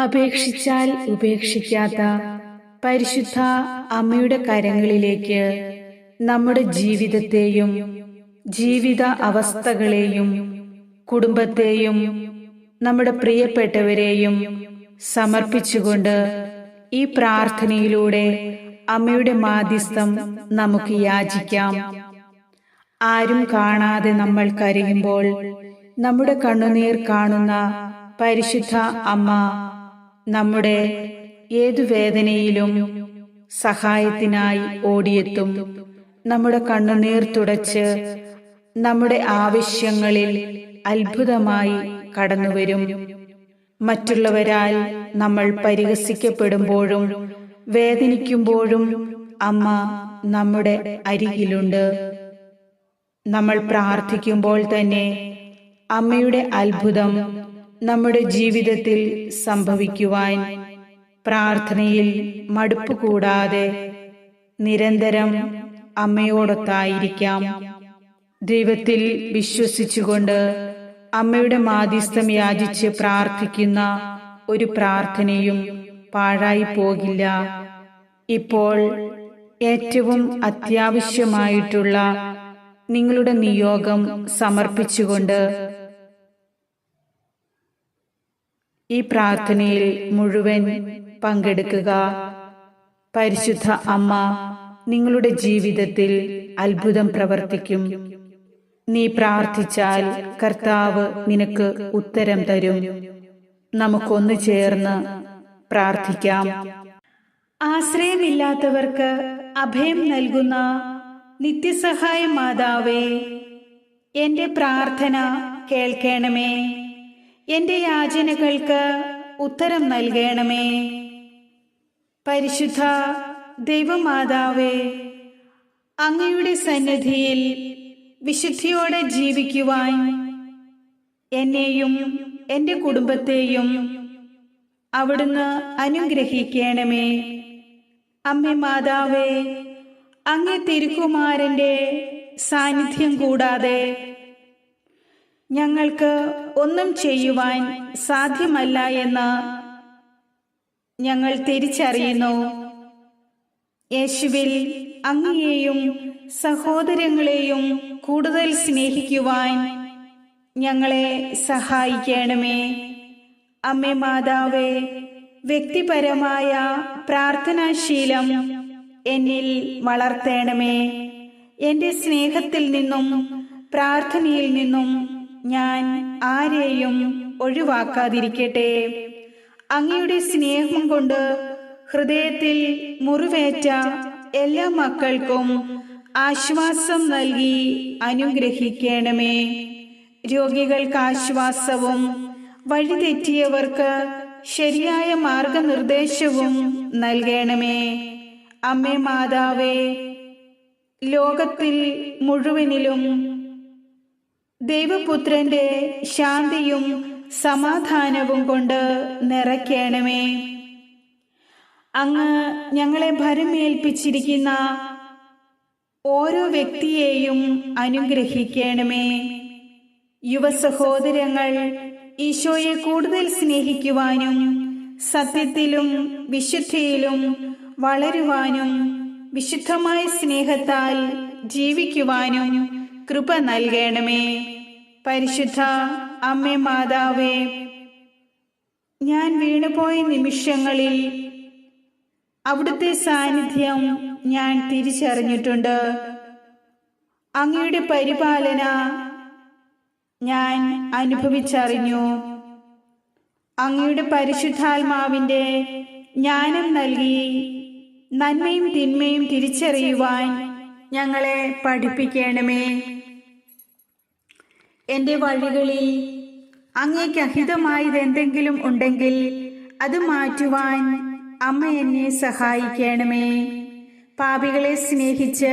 അപേക്ഷിച്ചാൽ ഉപേക്ഷിക്കാത്ത പരിശുദ്ധ അമ്മയുടെ കരങ്ങളിലേക്ക് നമ്മുടെ ജീവിതത്തെയും ജീവിത അവസ്ഥകളെയും കുടുംബത്തെയും നമ്മുടെ പ്രിയപ്പെട്ടവരെയും സമർപ്പിച്ചുകൊണ്ട് ഈ പ്രാർത്ഥനയിലൂടെ അമ്മയുടെ മാധ്യസ്ഥം നമുക്ക് യാചിക്കാം. ആരും കാണാതെ നമ്മൾ കരയുമ്പോൾ നമ്മുടെ കണ്ണുനീർ കാണുന്ന പരിശുദ്ധ അമ്മ നമ്മുടെ ഏതു വേദനയിലും സഹായത്തിനായി ഓടിയെത്തും. നമ്മുടെ കണ്ണുനീർ തുടച്ച് നമ്മുടെ ആവശ്യങ്ങളിൽ അത്ഭുതമായി കടന്നുവരും. മറ്റുള്ളവരാൽ നമ്മൾ പരിഹസിക്കപ്പെടുമ്പോഴും വേദനിക്കുമ്പോഴും അമ്മ നമ്മുടെ അരികിലുണ്ട്. നമ്മൾ പ്രാർത്ഥിക്കുമ്പോൾ തന്നെ അമ്മയുടെ അത്ഭുതം നമ്മുടെ ജീവിതത്തിൽ സംഭവിക്കുവാൻ പ്രാർത്ഥനയിൽ മടുപ്പ് കൂടാതെ നിരന്തരം അമ്മയോടൊത്തായിരിക്കാം. ദൈവത്തിൽ വിശ്വസിച്ചുകൊണ്ട് അമ്മയുടെ മാധ്യസ്ഥം യാചിച്ച് പ്രാർത്ഥിക്കുന്ന ഒരു പ്രാർത്ഥനയും പാഴായി പോകില്ല. ഇപ്പോൾ ഏറ്റവും അത്യാവശ്യമായിട്ടുള്ള നിങ്ങളുടെ നിയോഗം സമർപ്പിച്ചുകൊണ്ട് ഈ പ്രാർത്ഥനയിൽ മുഴുവൻ പങ്കെടുക്കുക. പരിശുദ്ധ അമ്മ നിങ്ങളുടെ ജീവിതത്തിൽ അത്ഭുതം പ്രവർത്തിക്കും. നീ പ്രാർത്ഥിച്ചാൽ കർത്താവ് നിനക്ക് ഉത്തരം തരും. നമുക്കൊന്നു ചേർന്ന് പ്രാർത്ഥിക്കാം. ആശ്രയമില്ലാത്തവർക്ക് അഭയം നൽകുന്ന നിത്യസഹായ മാതാവേ, എന്റെ പ്രാർത്ഥന കേൾക്കണമേ. എന്റെ യാചനകൾക്ക് ഉത്തരം നൽകണമേ. പരിശുദ്ധ ദൈവമാതാവേ, അങ്ങയുടെ സന്നിധിയിൽ വിശുദ്ധിയോടെ ജീവിക്കുവാൻ എന്നെയും എന്റെ കുടുംബത്തെയും അവിടുന്ന് അനുഗ്രഹിക്കണമേ. അമ്മേ മാതാവേ, അങ്ങേ തിരുക്കുമാരന്റെ സാന്നിധ്യം കൂടാതെ ഞങ്ങൾക്ക് ഒന്നും ചെയ്യുവാൻ സാധ്യമല്ല എന്ന് ഞങ്ങൾ തിരിച്ചറിയുന്നു. യേശുവിൽ അങ്ങയെയും സഹോദരങ്ങളെയും കൂടുതൽ സ്നേഹിക്കുവാൻ ഞങ്ങളെ സഹായിക്കണമേ. അമ്മേ മാതാവേ, വ്യക്തിപരമായ പ്രാർത്ഥനാശീലം എന്നിൽ വളർത്തണമേ. എന്റെ സ്നേഹത്തിൽ നിന്നും പ്രാർത്ഥനയിൽ നിന്നും ഞാൻ ആരെയും ഒഴിവാക്കാതിരിക്കട്ടെ. അങ്ങയുടെ സ്നേഹം കൊണ്ട് ഹൃദയത്തിൽ മുറിവേറ്റ എല്ലാ മക്കൾക്കും ആശ്വാസം നൽകി അനുഗ്രഹിക്കണമേ. രോഗികൾക്ക് ആശ്വാസവും വഴിതെറ്റിയവർക്ക് ശരിയായ മാർഗനിർദ്ദേശവും നൽകണമേ. അമ്മേ മാതാവേ, ലോകത്തിൽ മുഴുവനിലും ദൈവപുത്രന്റെ ശാന്തിയും സമാധാനവും കൊണ്ട് നിറയ്ക്കണമേ. അങ്ങ് ഞങ്ങളെ ഭരമേൽപ്പിച്ചിരിക്കുന്ന ഓരോ വ്യക്തിയെയും അനുഗ്രഹിക്കണമേ. യുവസഹോദരങ്ങൾ ഈശോയെ കൂടുതൽ സ്നേഹിക്കുവാനും സത്യത്തിലും വിശുദ്ധിയിലും വളരുവാനും വിശുദ്ധമായ സ്നേഹത്താൽ ജീവിക്കുവാനും കൃപ നൽകണമേ. പരിശുദ്ധ അമ്മേ മാതാവേ, ഞാൻ വീണുപോയ നിമിഷങ്ങളിൽ അവിടുത്തെ സാന്നിധ്യം ഞാൻ തിരിച്ചറിഞ്ഞിട്ടുണ്ട്. അങ്ങയുടെ പരിപാലന ഞാൻ അനുഭവിച്ചറിഞ്ഞു. അങ്ങയുടെ പരിശുദ്ധാത്മാവിന്റെ ജ്ഞാനം നൽകി നന്മയും തിന്മയും തിരിച്ചറിയുവാൻ ഞങ്ങളെ പഠിപ്പിക്കണമേ. എന്റെ വഴികളിൽ അങ്ങേക്ക് അഹിതമായത് എന്തെങ്കിലും ഉണ്ടെങ്കിൽ അത് മാറ്റുവാൻ അമ്മ എന്നെ സഹായിക്കണമേ. പാപികളെ സ്നേഹിച്ച്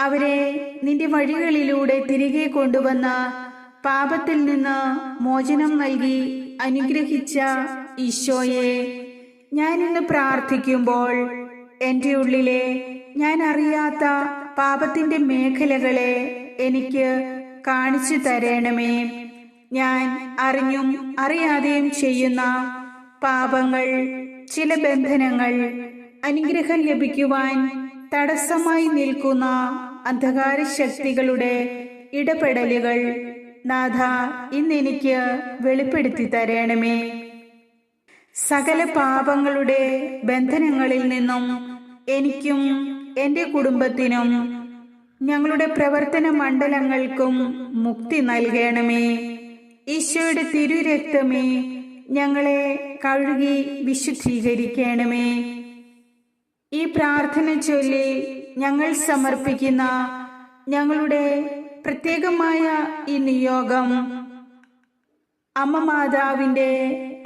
അവരെ നിന്റെ വഴികളിലൂടെ തിരികെ കൊണ്ടുവന്ന പാപത്തിൽ നിന്ന് മോചനം നൽകി അനുഗ്രഹിച്ച ഈശോയെ, ഞാൻ ഇന്ന് പ്രാർത്ഥിക്കുമ്പോൾ എൻ്റെ ഉള്ളിലെ ഞാൻ അറിയാത്ത പാപത്തിന്റെ മേഖലകളെ എനിക്ക് കാണിച്ചു തരണമേ. ഞാൻ അറിഞ്ഞും അറിയാതെയും ചെയ്യുന്ന പാപങ്ങൾ, ചില ബന്ധനങ്ങൾ, അനുഗ്രഹം ലഭിക്കുവാൻ തടസ്സമായി നിൽക്കുന്ന അന്ധകാര ശക്തികളുടെ ഇടപെടലുകൾ നാഥ ഇന്നെനിക്ക് വെളിപ്പെടുത്തി തരണമേ. സകല പാപങ്ങളുടെ ബന്ധനങ്ങളിൽ നിന്നും എനിക്കും എൻ്റെ കുടുംബത്തിനും ഞങ്ങളുടെ പ്രവർത്തന മണ്ഡലങ്ങൾക്കും മുക്തി നൽകണമേ. ഈശോയുടെ തിരുരക്തമേ, ഞങ്ങളെ കഴുകി വിശുദ്ധീകരിക്കണമേ. ഈ പ്രാർത്ഥന ചൊല്ലി ഞങ്ങൾ സമർപ്പിക്കുന്ന ഞങ്ങളുടെ പ്രത്യേകമായ ഈ നിയോഗം അമ്മ മാതാവിൻ്റെ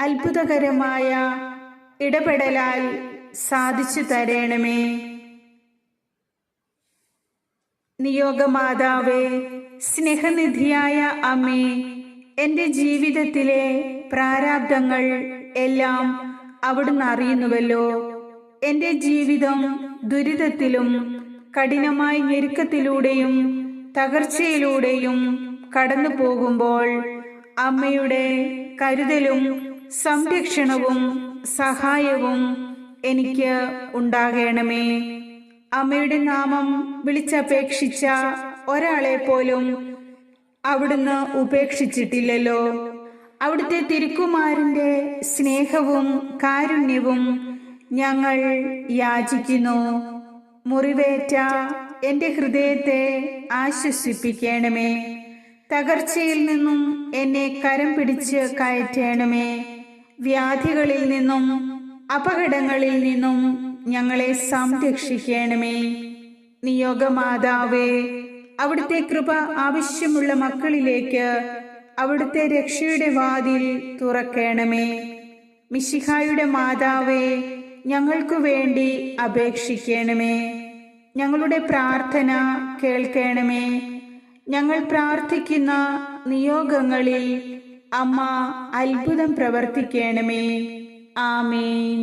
അത്ഭുതകരമായ ഇടപെടലാൽ സാധിച്ചു തരണമേ. നിയോഗമാതാവേ, സ്നേഹനിധിയായ അമ്മേ, എൻ്റെ ജീവിതത്തിലെ പ്രാരാബ്ദങ്ങൾ എല്ലാം അവിടുന്ന് അറിയുന്നുവല്ലോ. എൻ്റെ ജീവിതം ദുരിതത്തിലും കഠിനമായ ഞെരുക്കത്തിലൂടെയും തകർച്ചയിലൂടെയും കടന്നു പോകുമ്പോൾ അമ്മയുടെ കരുതലും സംരക്ഷണവും സഹായവും എനിക്ക് ഉണ്ടാകണമേ. അമ്മയുടെ നാമം വിളിച്ചപേക്ഷിച്ച ഒരാളെ പോലും അവിടുന്ന് ഉപേക്ഷിച്ചിട്ടില്ലല്ലോ. അവിടുത്തെ തിരുക്കുമാരന്റെ സ്നേഹവും കാരുണ്യവും ഞങ്ങൾ യാചിക്കുന്നു. മുറിവേറ്റ എൻ്റെ ഹൃദയത്തെ ആശ്വസിപ്പിക്കണമേ. തകർച്ചയിൽ നിന്നും എന്നെ കരം പിടിച്ച് കയറ്റണമേ. വ്യാധികളിൽ നിന്നും അപകടങ്ങളിൽ നിന്നും ഞങ്ങളെ സംരക്ഷിക്കണമേ. നിയോഗമാതാവേ, അവിടുത്തെ കൃപ ആവശ്യമുള്ള മക്കളിലേക്ക് അവിടുത്തെ രക്ഷയുടെ വാതിൽ തുറക്കണമേ. മിശിഹായുടെ മാതാവേ, ഞങ്ങൾക്കു വേണ്ടി അപേക്ഷിക്കണമേ. ഞങ്ങളുടെ പ്രാർത്ഥന കേൾക്കണമേ. ഞങ്ങൾ പ്രാർത്ഥിക്കുന്ന നിയോഗങ്ങളിൽ അമ്മ അത്ഭുതം പ്രവർത്തിക്കണമേ. ആമേൻ.